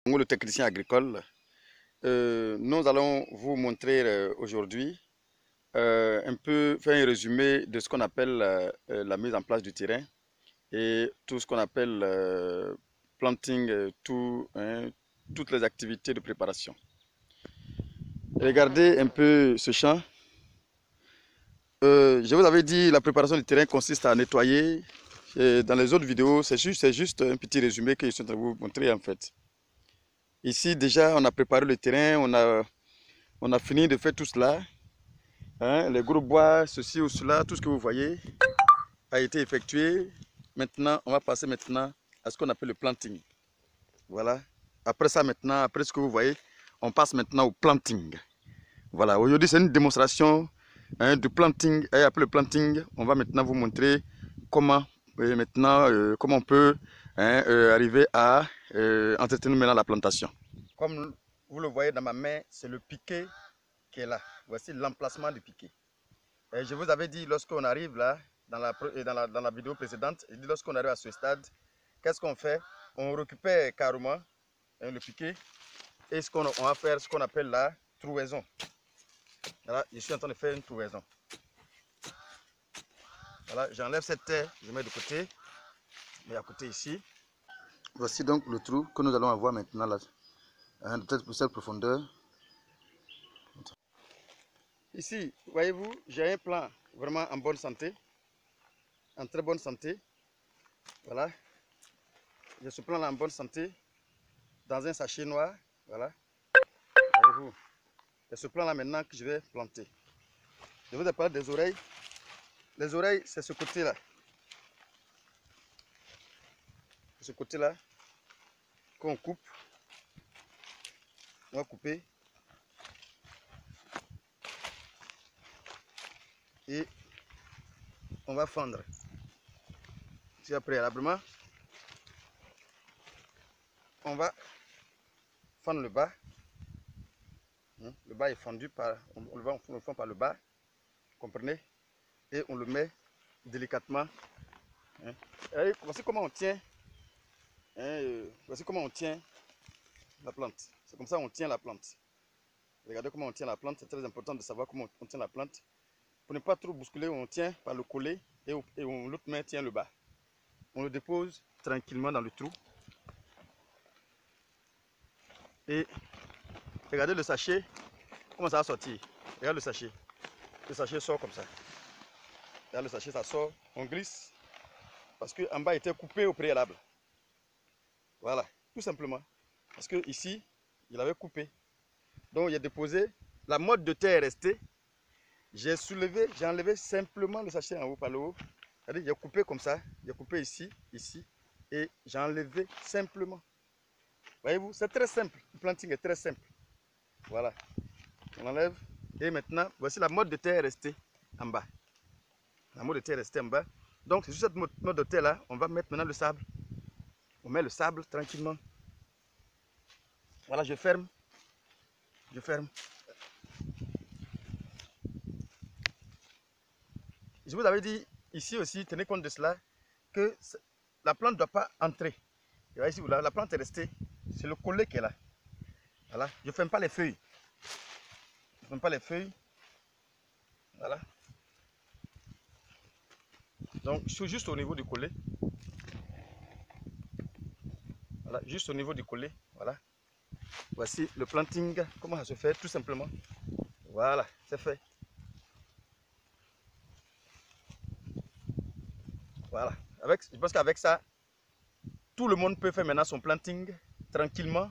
Le technicien agricole. Nous allons vous montrer aujourd'hui un peu, faire un résumé de ce qu'on appelle la mise en place du terrain et tout ce qu'on appelle planting, toutes les activités de préparation. Regardez un peu ce champ. Je vous avais dit, la préparation du terrain consiste à nettoyer. Et dans les autres vidéos, c'est juste un petit résumé que je suis en train de vous montrer en fait. Ici déjà, on a préparé le terrain, on a fini de faire tout cela. Hein, les gros bois, ceci ou cela, tout ce que vous voyez a été effectué. Maintenant, on va passer maintenant à ce qu'on appelle le planting. Voilà. Après ça maintenant, après ce que vous voyez, on passe maintenant au planting. Voilà. Aujourd'hui, c'est une démonstration du planting. Et après le planting, on va maintenant vous montrer comment comment on peut arriver à entretenir maintenant la plantation. Comme vous le voyez dans ma main, c'est le piquet qui est là. Voici l'emplacement du piquet. Et je vous avais dit, lorsqu'on arrive là, dans la vidéo précédente, lorsqu'on arrive à ce stade, qu'est-ce qu'on fait? On récupère carrément le piquet et on va faire ce qu'on appelle la trouaison. Voilà, je suis en train de faire une trouaison. Voilà, j'enlève cette terre, je mets de côté, mais à côté ici. Voici donc le trou que nous allons avoir maintenant là, de cette profondeur. Ici, voyez-vous, j'ai un plant vraiment en bonne santé, en très bonne santé. Voilà, j'ai ce plant là en bonne santé, dans un sachet noir. Voilà, voyez-vous. C'est ce plant là maintenant que je vais planter. Je vous ai parlé des oreilles. Les oreilles, c'est ce côté là. C'est ce côté là qu'on coupe. On va couper. Et on va fendre. Puis préalablement, on va fendre le bas. Le bas est fendu par, on le fend par le bas, comprenez? Et on le met délicatement. Et voici comment on tient. Voici comment on tient la plante. C'est comme ça qu'on tient la plante. Regardez comment on tient la plante. C'est très important de savoir comment on tient la plante. Pour ne pas trop bousculer, on tient par le collet et l'autre main tient le bas. On le dépose tranquillement dans le trou. Et regardez le sachet, comment ça va sortir. Regarde le sachet. Le sachet sort comme ça. Regarde le sachet, ça sort. On glisse. Parce qu'en bas, il était coupé au préalable. Voilà, tout simplement. Parce que ici, il avait coupé. Donc, il a déposé. La motte de terre est restée. J'ai soulevé, j'ai enlevé simplement le sachet en haut par le haut. C'est-à-dire, j'ai coupé comme ça. J'ai coupé ici, ici. Et j'ai enlevé simplement. Voyez-vous, c'est très simple. Le planting est très simple. Voilà. On enlève. Et maintenant, voici la motte de terre restée en bas. La motte de terre restée en bas. Donc, c'est sur cette motte de terre là, on va mettre maintenant le sable. On met le sable tranquillement. Voilà, je ferme. Je ferme. Je vous avais dit ici aussi, tenez compte de cela, que la plante ne doit pas entrer. Et voyez ici, la plante est restée. C'est le collet qui est là. Voilà. Je ne ferme pas les feuilles. Je ne ferme pas les feuilles. Voilà. Donc, je suis juste au niveau du collet. Voilà, juste au niveau du collet. Voilà. Voici le planting. Comment ça se fait? Tout simplement. Voilà, c'est fait. Voilà. Je pense qu'avec ça, tout le monde peut faire maintenant son planting tranquillement,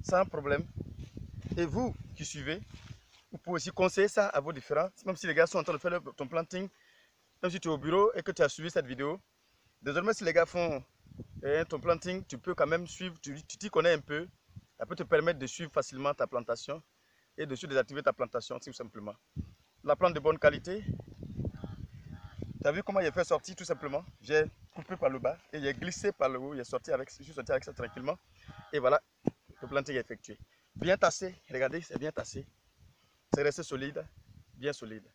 sans problème. Et vous qui suivez, vous pouvez aussi conseiller ça à vos différents. Même si les gars sont en train de faire ton planting, même si tu es au bureau et que tu as suivi cette vidéo, désormais si les gars font ton planting, tu peux quand même suivre, tu t'y connais un peu. Ça peut te permettre de suivre facilement ta plantation et de suivre désactiver ta plantation tout simplement. La plante de bonne qualité. Tu as vu comment il a fait sortir tout simplement? J'ai coupé par le bas et j'ai glissé par le haut. Je suis sorti avec ça tranquillement. Et voilà, le planting est effectué. Bien tassé, regardez, c'est bien tassé. C'est resté solide, bien solide.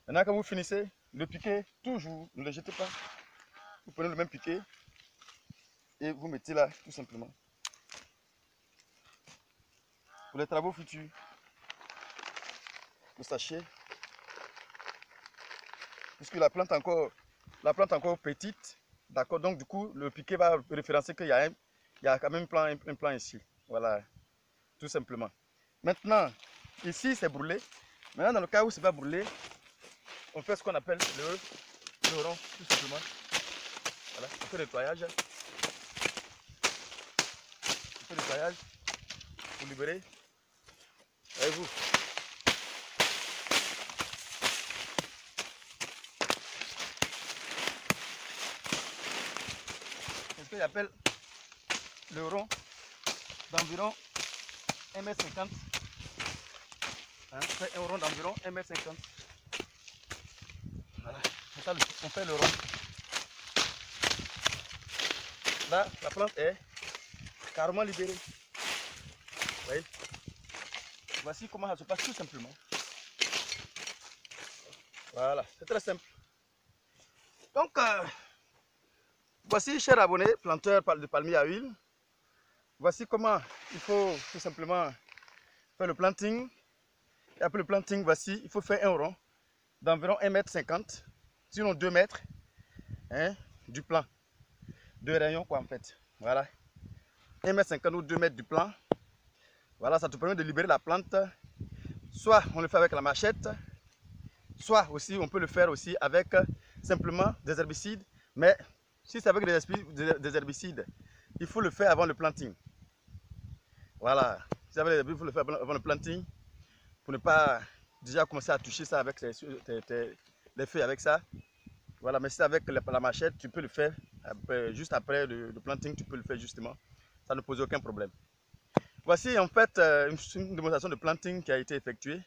Maintenant, quand vous finissez, le piquet, toujours, ne le jetez pas. Vous prenez le même piquet et vous mettez là, tout simplement. pour les travaux futurs. Le sachet. Puisque la plante encore petite, d'accord, donc du coup le piquet va référencer qu'il y a quand même un plan ici, voilà, tout simplement. Maintenant, ici c'est brûlé. Maintenant, dans le cas où c'est pas brûlé, on fait ce qu'on appelle le rond, tout simplement. Voilà, on fait le nettoyage. On fait le nettoyage pour libérer. Voyez-vous. C'est ce que j'appelle le rond d'environ 1,50 m. Hein, c'est un rond d'environ 1,50 m. Voilà, c'est ça, on fait le rond. Là, la plante est carrément libérée. Vous voyez? Voici comment ça se passe tout simplement. Voilà, c'est très simple. Donc, voici, chers abonnés, planteurs de palmiers à huile. Voici comment il faut tout simplement faire le planting. Et après le planting, voici, il faut faire un rond d'environ 1,50 m, sinon 2 mètres, hein, du plan. De rayon quoi en fait. Voilà. 1,50 m ou 2 mètres du plan. Voilà, ça te permet de libérer la plante. Soit on le fait avec la machette, soit aussi on peut le faire aussi avec simplement des herbicides. Mais si c'est avec des herbicides, il faut le faire avant le planting. Voilà. Si c'est avec des herbicides, il faut le faire avant le planting pour ne pas déjà commencer à toucher ça avec les feuilles avec ça. Voilà, mais si c'est avec la machette, tu peux le faire juste après le planting, tu peux le faire justement. Ça ne pose aucun problème. Voici en fait une démonstration de planting qui a été effectuée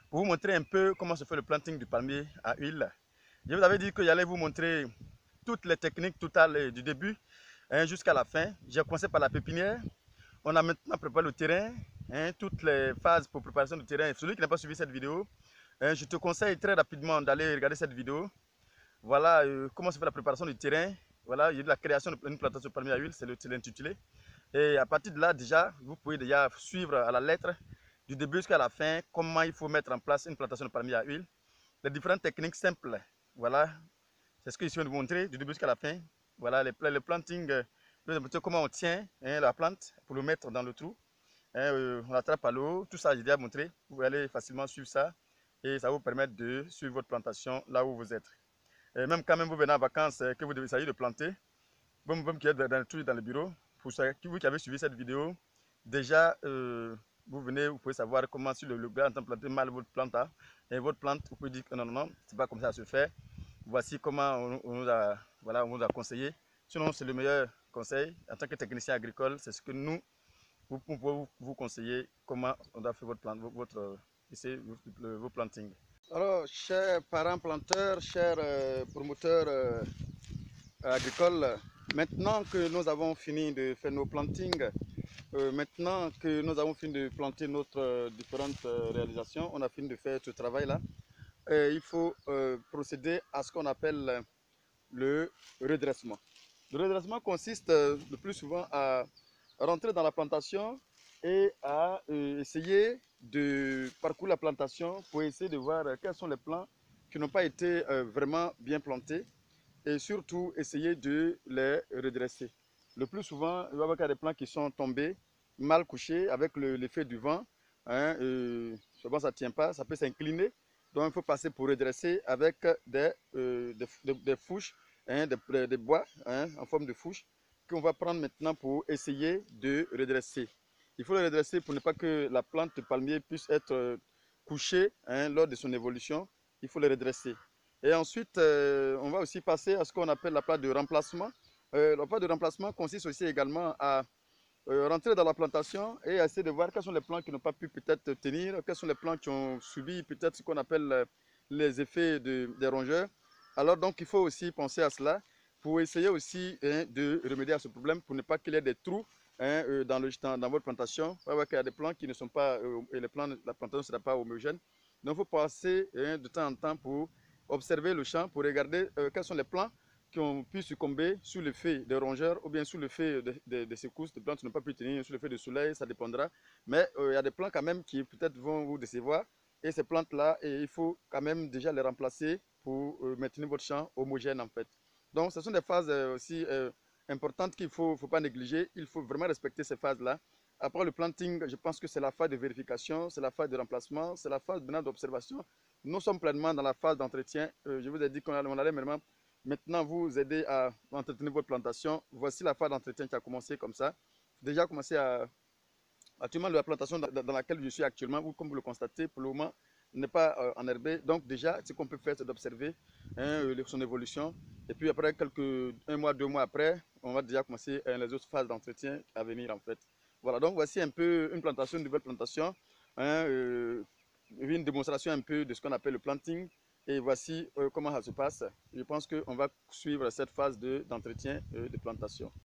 pour vous montrer un peu comment se fait le planting du palmier à huile. Je vous avais dit que j'allais vous montrer toutes les techniques totales du début jusqu'à la fin. J'ai commencé par la pépinière. On a maintenant préparé le terrain, toutes les phases pour préparation du terrain. Celui qui n'a pas suivi cette vidéo, je te conseille très rapidement d'aller regarder cette vidéo. Voilà comment se fait la préparation du terrain. Voilà, il y a de la création d'une plantation de palmier à huile, c'est l'intitulé. Et à partir de là, déjà, vous pouvez déjà suivre à la lettre, du début jusqu'à la fin, comment il faut mettre en place une plantation de palmier à huile. Les différentes techniques simples, voilà, c'est ce que je viens de vous montrer, du début jusqu'à la fin. Voilà, le planting, comment on tient la plante pour le mettre dans le trou. On attrape à l'eau, tout ça, j'ai déjà montré. Vous pouvez aller facilement suivre ça et ça vous permet de suivre votre plantation là où vous êtes. Et même quand même vous venez en vacances, que vous devez essayer de planter, vous qui êtes dans le bureau, pour vous qui avez suivi cette vidéo, déjà vous venez, vous pouvez savoir comment si le gars entend planter mal votre plante et votre plante, vous pouvez dire que non, non, non, c'est pas comme ça se fait. Voici comment on nous a conseillé. Sinon, c'est le meilleur conseil. En tant que technicien agricole, c'est ce que nous, vous pouvez vous conseiller comment on doit faire votre plante, vos plantings. Alors, chers parents planteurs, chers promoteurs agricoles, maintenant que nous avons fini de faire nos plantings, maintenant que nous avons fini de planter notre différentes réalisations, on a fini de faire ce travail-là, il faut procéder à ce qu'on appelle le redressement. Le redressement consiste le plus souvent à rentrer dans la plantation et à essayer de parcourir la plantation pour essayer de voir quels sont les plants qui n'ont pas été vraiment bien plantés et surtout essayer de les redresser. Le plus souvent, il va y avoir des plants qui sont tombés, mal couchés avec l'effet du vent. Souvent ça ne tient pas, ça peut s'incliner. Donc il faut passer pour redresser avec des fouches, des bois en forme de fouche qu'on va prendre maintenant pour essayer de redresser. Il faut le redresser pour ne pas que la plante de palmier puisse être couchée lors de son évolution. Il faut le redresser. Et ensuite, on va aussi passer à ce qu'on appelle la plate de remplacement. La plate de remplacement consiste aussi également à rentrer dans la plantation et essayer de voir quels sont les plants qui n'ont pas pu peut-être tenir, quels sont les plants qui ont subi peut-être ce qu'on appelle les effets des rongeurs. Alors donc il faut aussi penser à cela pour essayer aussi de remédier à ce problème pour ne pas qu'il y ait des trous dans votre plantation. On va voir qu'il y a des plants qui ne sont pas, et la plantation ne sera pas homogène. Donc il faut passer de temps en temps pour observer le champ, pour regarder quels sont les plants qui ont pu succomber sous l'effet des rongeurs ou bien sous l'effet des secousses, des plantes qui n'ont pas pu tenir, sous l'effet du soleil, ça dépendra. Mais il y a des plants quand même qui peut-être vont vous décevoir. Et ces plantes-là, il faut quand même déjà les remplacer pour maintenir votre champ homogène en fait. Donc ce sont des phases aussi importantes qu'il ne faut pas négliger. Il faut vraiment respecter ces phases-là. Après le planting, je pense que c'est la phase de vérification, c'est la phase de remplacement, c'est la phase d'observation. Nous sommes pleinement dans la phase d'entretien. Je vous ai dit qu'on allait maintenant vous aider à entretenir votre plantation. Voici la phase d'entretien qui a commencé comme ça. Déjà commencé à... Actuellement, la plantation dans laquelle je suis actuellement, ou comme vous le constatez, pour le moment, n'est pas enherbée. Donc déjà, ce qu'on peut faire, c'est d'observer son évolution. Et puis après, un mois, 2 mois après, on va déjà commencer les autres phases d'entretien à venir en fait. Voilà, donc voici un peu une plantation, une nouvelle plantation. Une démonstration un peu de ce qu'on appelle le planting. Et voici comment ça se passe. Je pense qu'on va suivre cette phase d'entretien de plantation.